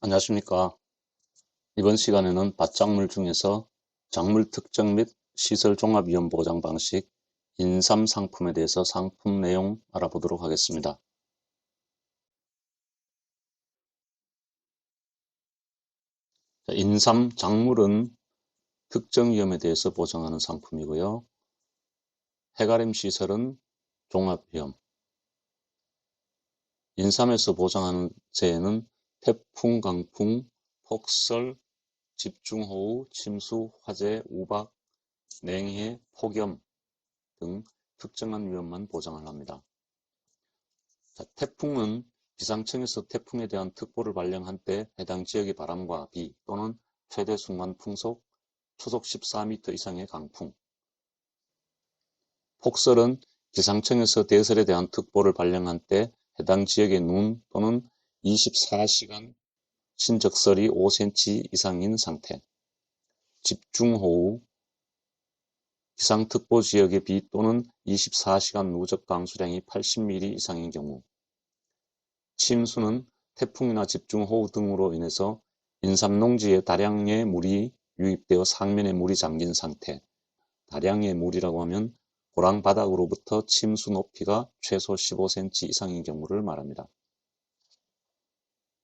안녕하십니까. 이번 시간에는 밭작물 중에서 작물 특정 및 시설 종합 위험 보장 방식 인삼 상품에 대해서 상품 내용 알아보도록 하겠습니다. 인삼 작물은 특정 위험에 대해서 보장하는 상품이고요. 해가림 시설은 종합 위험. 인삼에서 보장하는 재해는 태풍, 강풍, 폭설, 집중호우, 침수, 화재, 우박, 냉해, 폭염 등 특정한 위험만 보장을 합니다. 자, 태풍은 기상청에서 태풍에 대한 특보를 발령한 때 해당 지역의 바람과 비 또는 최대 순간 풍속, 초속 14m 이상의 강풍. 폭설은 기상청에서 대설에 대한 특보를 발령한 때 해당 지역의 눈 또는 24시간 신적설이 5cm 이상인 상태. 집중호우, 기상특보 지역의 비 또는 24시간 누적 강수량이 80mm 이상인 경우. 침수는 태풍이나 집중호우 등으로 인해서 인삼농지에 다량의 물이 유입되어 상면에 물이 잠긴 상태. 다량의 물이라고 하면 고랑 바닥으로부터 침수 높이가 최소 15cm 이상인 경우를 말합니다.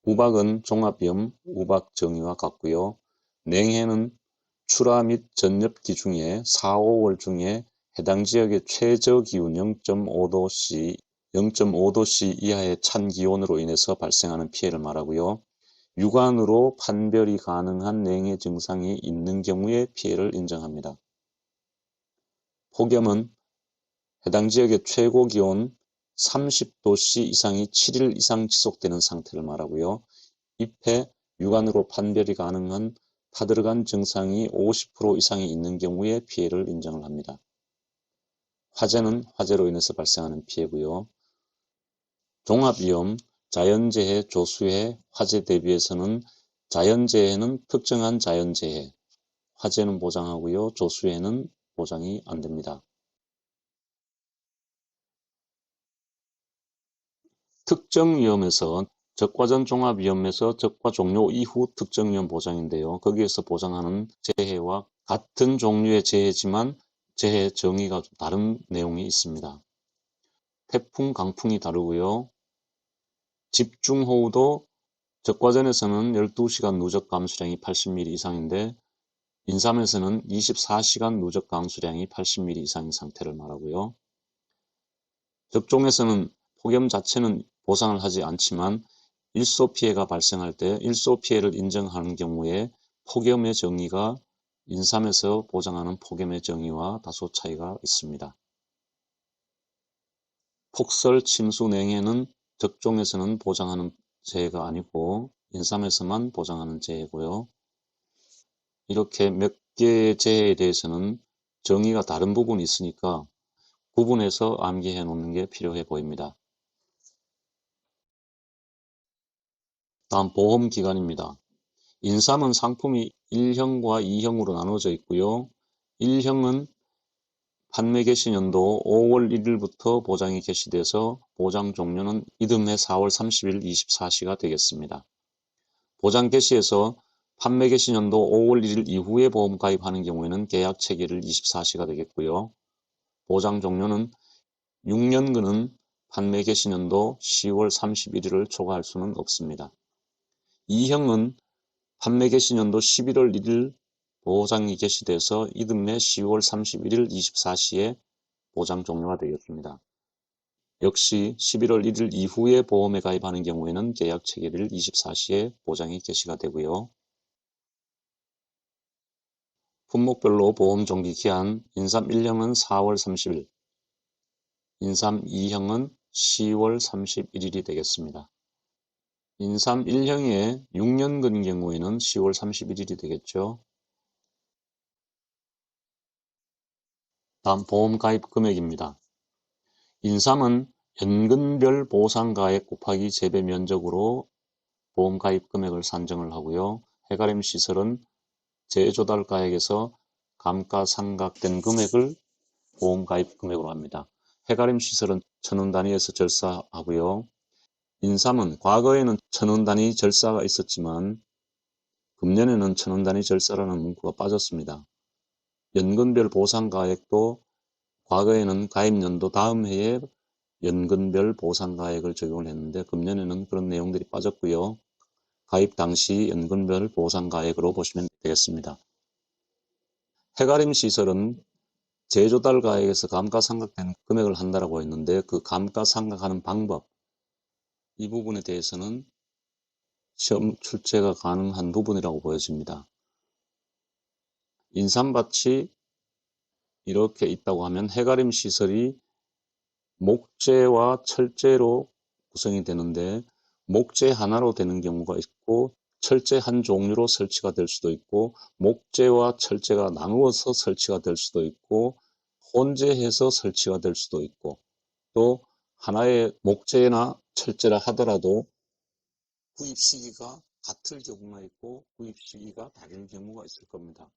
우박은 종합위험 우박 정의와 같고요. 냉해는 출하 및 전엽기 중에 4, 5월 중에 해당 지역의 최저기온 0.5도씨 이하의 찬 기온으로 인해서 발생하는 피해를 말하고요. 육안으로 판별이 가능한 냉해 증상이 있는 경우에 피해를 인정합니다. 폭염은 해당 지역의 최고 기온 30도씨 이상이 7일 이상 지속되는 상태를 말하고요. 잎에 육안으로 판별이 가능한 타들어간 증상이 50% 이상이 있는 경우에 피해를 인정을 합니다. 화재는 화재로 인해서 발생하는 피해고요. 종합위험, 자연재해, 조수해, 화재 대비해서는 자연재해는 특정한 자연재해, 화재는 보장하고요. 조수해는 보장이 안 됩니다. 특정위험에서 적과전 종합위험에서 적과 종료 이후 특정위험 보장인데요. 거기에서 보장하는 재해와 같은 종류의 재해지만 재해 정의가 좀 다른 내용이 있습니다. 태풍, 강풍이 다르고요. 집중호우도 적과전에서는 12시간 누적 감수량이 80mm 이상인데 인삼에서는 24시간 누적 감수량이 80mm 이상인 상태를 말하고요. 적종에서는 폭염 자체는 보상을 하지 않지만 일소 피해가 발생할 때 일소 피해를 인정하는 경우에 폭염의 정의가 인삼에서 보장하는 폭염의 정의와 다소 차이가 있습니다. 폭설, 침수, 냉해는 적종에서는 보장하는 재해가 아니고 인삼에서만 보장하는 재해고요. 이렇게 몇 개의 재해에 대해서는 정의가 다른 부분이 있으니까 구분해서 암기해 놓는 게 필요해 보입니다. 다음 보험기간입니다. 인삼은 상품이 1형과 2형으로 나눠져 있고요. 1형은 판매 개시년도 5월 1일부터 보장이 개시돼서 보장 종료는 이듬해 4월 30일 24시가 되겠습니다. 보장 개시에서 판매 개시년도 5월 1일 이후에 보험 가입하는 경우에는 계약 체결일 24시가 되겠고요. 보장 종료는 6년근은 판매 개시년도 10월 31일을 초과할 수는 없습니다. 2형은 판매 개시년도 11월 1일 보장이 개시돼서 이듬해 10월 31일 24시에 보장 종료가 되겠습니다. 역시 11월 1일 이후에 보험에 가입하는 경우에는 계약 체결일 24시에 보장이 개시가 되고요. 품목별로 보험 종기 기한 인삼 1형은 4월 30일, 인삼 2형은 10월 31일이 되겠습니다. 인삼 1형의 6년근 경우에는 10월 31일이 되겠죠. 다음 보험 가입 금액입니다. 인삼은 연근별 보상가액 곱하기 재배 면적으로 보험 가입 금액을 산정을 하고요. 해가림 시설은 재조달가액에서 감가상각된 금액을 보험 가입 금액으로 합니다. 해가림 시설은 천원 단위에서 절사하고요. 인삼은 과거에는 1,000원 단위 절사가 있었지만 금년에는 1,000원 단위 절사라는 문구가 빠졌습니다. 연금별 보상가액도 과거에는 가입연도 다음 해에 연금별 보상가액을 적용을 했는데 금년에는 그런 내용들이 빠졌고요. 가입 당시 연금별 보상가액으로 보시면 되겠습니다. 해가림 시설은 제조달 가액에서 감가상각된 금액을 한다라고 했는데 그 감가상각하는 방법, 이 부분에 대해서는 시험 출제가 가능한 부분이라고 보여집니다. 인삼밭이 이렇게 있다고 하면 해가림 시설이 목재와 철재로 구성이 되는데 목재 하나로 되는 경우가 있고 철재 한 종류로 설치가 될 수도 있고 목재와 철재가 나누어서 설치가 될 수도 있고 혼재해서 설치가 될 수도 있고 또 하나의 목재나 철재라 하더라도 구입 시기가 같을 경우가 있고 구입 시기가 다른 경우가 있을 겁니다.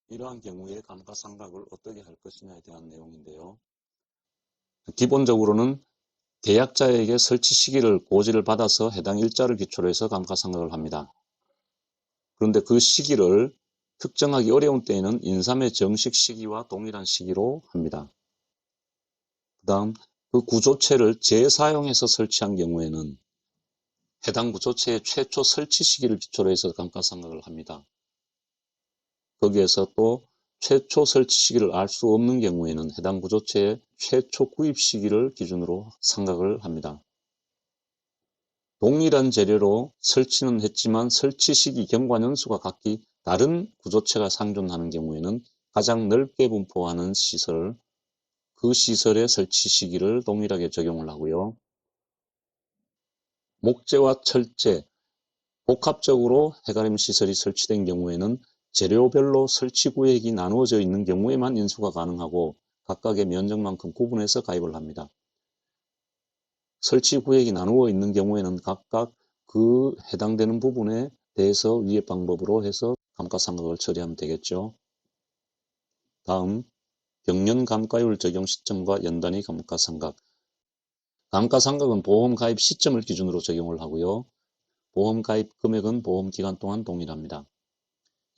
이러한 경우에 감가상각을 어떻게 할 것이냐에 대한 내용인데요. 기본적으로는 계약자에게 설치 시기를 고지를 받아서 해당 일자를 기초로 해서 감가상각을 합니다. 그런데 그 시기를 특정하기 어려운 때에는 인삼의 정식 시기와 동일한 시기로 합니다. 그 다음 그 구조체를 재사용해서 설치한 경우에는 해당 구조체의 최초 설치 시기를 기초로 해서 감가상각을 합니다. 거기에서 또 최초 설치 시기를 알 수 없는 경우에는 해당 구조체의 최초 구입 시기를 기준으로 상각을 합니다. 동일한 재료로 설치는 했지만 설치 시기 경과년수가 각기 다른 구조체가 상존하는 경우에는 가장 넓게 분포하는 시설, 그 시설의 설치 시기를 동일하게 적용을 하고요. 목재와 철재, 복합적으로 해가림 시설이 설치된 경우에는 재료별로 설치 구획이 나누어져 있는 경우에만 인수가 가능하고 각각의 면적만큼 구분해서 가입을 합니다. 설치 구획이 나누어 있는 경우에는 각각 그 해당되는 부분에 대해서 위의 방법으로 해서 감가상각을 처리하면 되겠죠. 다음 경년 감가율 적용 시점과 연단위 감가상각. 감가상각은 보험 가입 시점을 기준으로 적용을 하고요. 보험 가입 금액은 보험 기간 동안 동일합니다.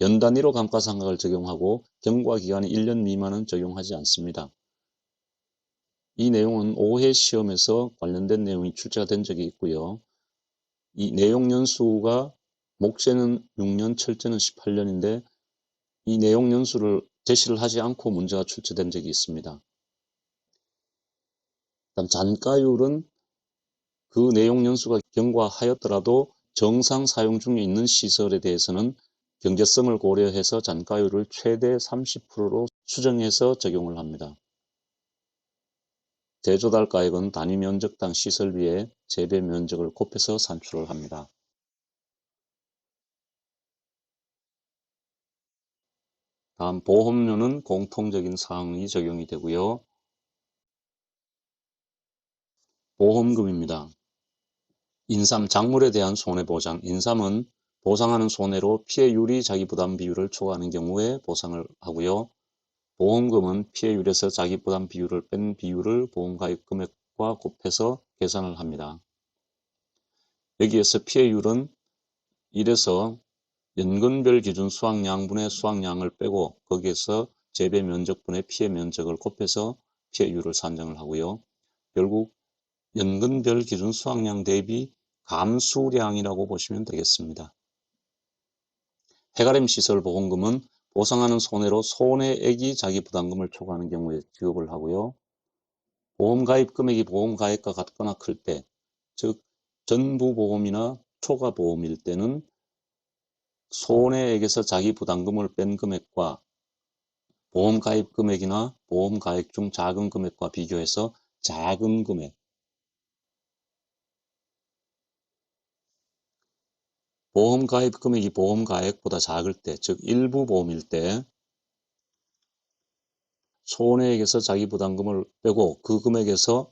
연단위로 감가상각을 적용하고 경과 기간이 1년 미만은 적용하지 않습니다. 이 내용은 5회 시험에서 관련된 내용이 출제가 된 적이 있고요. 이 내용 연수가 목재는 6년, 철재는 18년인데 이 내용 연수를 제시를 하지 않고 문제가 출제된 적이 있습니다. 다음 잔가율은 그 내용 연수가 경과하였더라도 정상 사용 중에 있는 시설에 대해서는 경제성을 고려해서 잔가율을 최대 30%로 수정해서 적용을 합니다. 제조달 가액은 단위 면적당 시설비의 재배 면적을 곱해서 산출을 합니다. 다음 보험료는 공통적인 사항이 적용이 되고요. 보험금입니다. 인삼 작물에 대한 손해보장. 인삼은 보상하는 손해로 피해율이 자기부담 비율을 초과하는 경우에 보상을 하고요. 보험금은 피해율에서 자기부담 비율을 뺀 비율을 보험가입 금액과 곱해서 계산을 합니다. 여기에서 피해율은 1에서 연근별 기준 수확량분의 수확량을 빼고 거기에서 재배 면적분의 피해 면적을 곱해서 피해율을 산정을 하고요. 결국 연근별 기준 수확량 대비 감수량이라고 보시면 되겠습니다. 해가림 시설 보험금은 보상하는 손해로 손해액이 자기 부담금을 초과하는 경우에 지급을 하고요. 보험가입 금액이 보험가액과 같거나 클 때, 즉 전부보험이나 초과보험일 때는 손해액에서 자기 부담금을 뺀 금액과 보험가입 금액이나 보험가액 중 작은 금액과 비교해서 작은 금액, 보험가입 금액이 보험가액보다 작을 때, 즉 일부 보험일 때 손해액에서 자기 부담금을 빼고 그 금액에서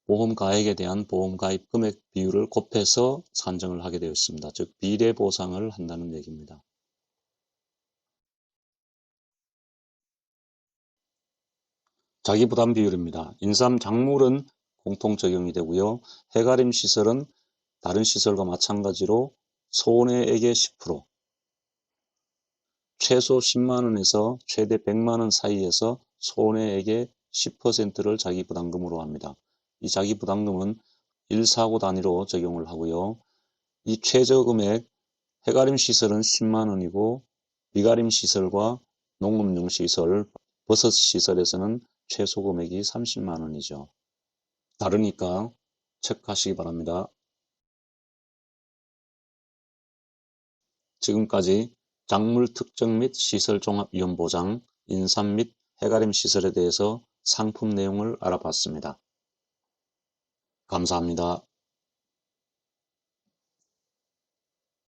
보험가액에 대한 보험가입 금액 비율을 곱해서 산정을 하게 되어 있습니다. 즉 비례보상을 한다는 얘기입니다. 자기부담 비율입니다. 인삼 작물은 공통 적용이 되고요. 해가림 시설은 다른 시설과 마찬가지로 손해액의 10%, 최소 10만원에서 최대 100만원 사이에서 손해액의 10%를 자기부담금으로 합니다. 이 자기부담금은 1사고 단위로 적용을 하고요. 이 최저금액 해가림 시설은 10만원이고 미가림 시설과 농업용 시설, 버섯 시설에서는 최소 금액이 30만원이죠. 다르니까 체크하시기 바랍니다. 지금까지 작물 특정 및 시설 종합 위험 보장, 인삼 및 해가림 시설에 대해서 상품 내용을 알아봤습니다. 감사합니다.